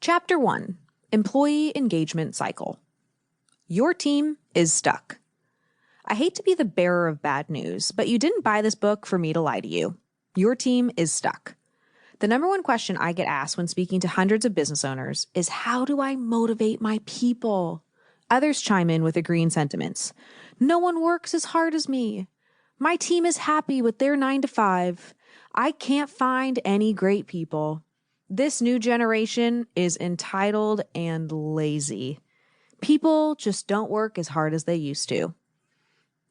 Chapter 1, Employee Engagement Cycle. Your team is stuck. I hate to be the bearer of bad news, but you didn't buy this book for me to lie to you. Your team is stuck. The number one question I get asked when speaking to hundreds of business owners is, how do I motivate my people? Others chime in with agreeing sentiments. No one works as hard as me. My team is happy with their 9 to 5. I can't find any great people. This new generation is entitled and lazy. People just don't work as hard as they used to.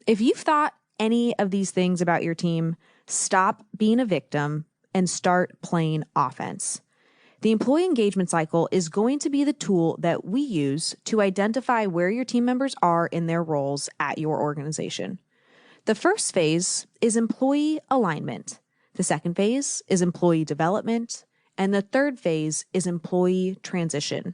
If you've thought any of these things about your team, stop being a victim and start playing offense. The employee engagement cycle is going to be the tool that we use to identify where your team members are in their roles at your organization. The first phase is employee alignment. The second phase is employee development. And the third phase is employee transition.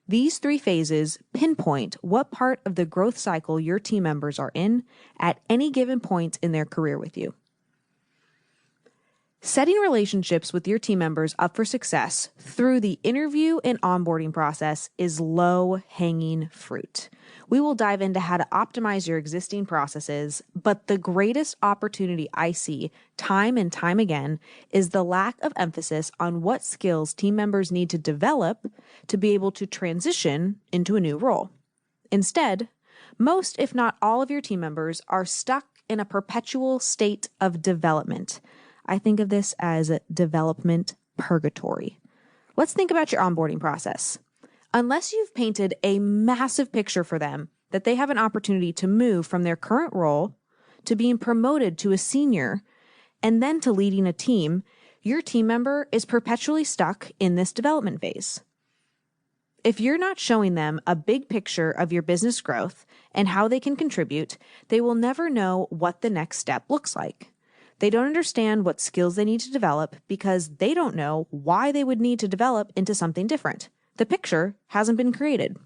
These three phases pinpoint what part of the growth cycle your team members are in at any given point in their career with you. Setting relationships with your team members up for success through the interview and onboarding process is low-hanging fruit. We will dive into how to optimize your existing processes, but the greatest opportunity I see time and time again is the lack of emphasis on what skills team members need to develop to be able to transition into a new role. Instead, most, if not all, of your team members are stuck in a perpetual state of development. I think of this as development purgatory. Let's think about your onboarding process. Unless you've painted a massive picture for them that they have an opportunity to move from their current role to being promoted to a senior and then to leading a team, your team member is perpetually stuck in this development phase. If you're not showing them a big picture of your business growth and how they can contribute, they will never know what the next step looks like. They don't understand what skills they need to develop because they don't know why they would need to develop into something different. The picture hasn't been created.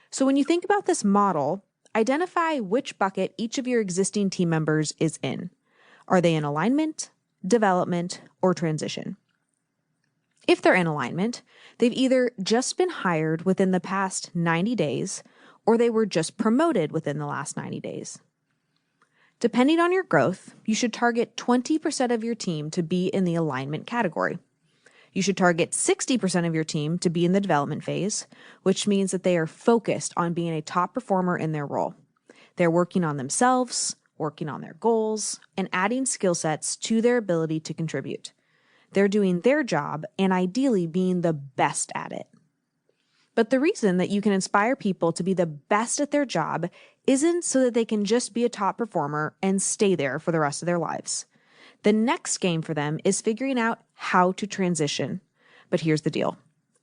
So when you think about this model, identify which bucket each of your existing team members is in. Are they in alignment, development, or transition? If they're in alignment, they've either just been hired within the past 90 days, or they were just promoted within the last 90 days. Depending on your growth, you should target 20% of your team to be in the alignment category. You should target 60% of your team to be in the development phase, which means that they are focused on being a top performer in their role. They're working on themselves, working on their goals, and adding skill sets to their ability to contribute. They're doing their job and ideally being the best at it. But the reason that you can inspire people to be the best at their job isn't so that they can just be a top performer and stay there for the rest of their lives. The next game for them is figuring out how to transition. But here's the deal.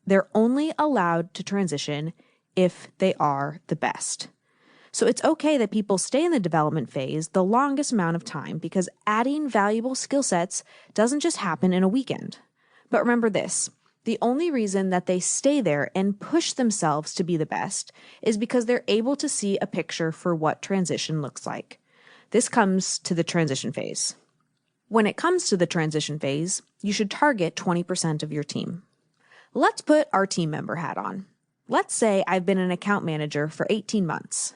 They're only allowed to transition if they are the best. So it's okay that people stay in the development phase the longest amount of time because adding valuable skill sets doesn't just happen in a weekend. But remember this. The only reason that they stay there and push themselves to be the best is because they're able to see a picture for what transition looks like. This comes to the transition phase. When it comes to the transition phase, you should target 20% of your team. Let's put our team member hat on. Let's say I've been an account manager for 18 months.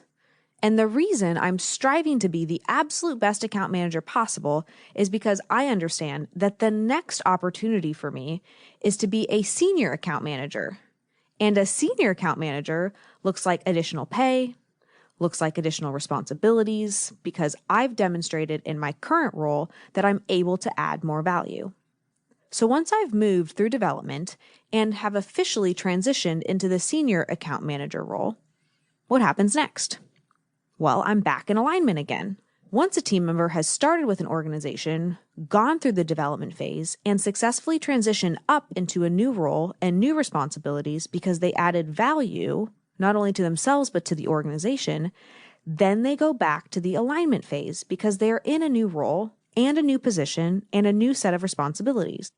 And the reason I'm striving to be the absolute best account manager possible is because I understand that the next opportunity for me is to be a senior account manager. And a senior account manager looks like additional pay, looks like additional responsibilities, because I've demonstrated in my current role that I'm able to add more value. So once I've moved through development and have officially transitioned into the senior account manager role, what happens next? Well, I'm back in alignment again. Once a team member has started with an organization, gone through the development phase, and successfully transitioned up into a new role and new responsibilities because they added value, not only to themselves but to the organization, then they go back to the alignment phase because they are in a new role and a new position and a new set of responsibilities.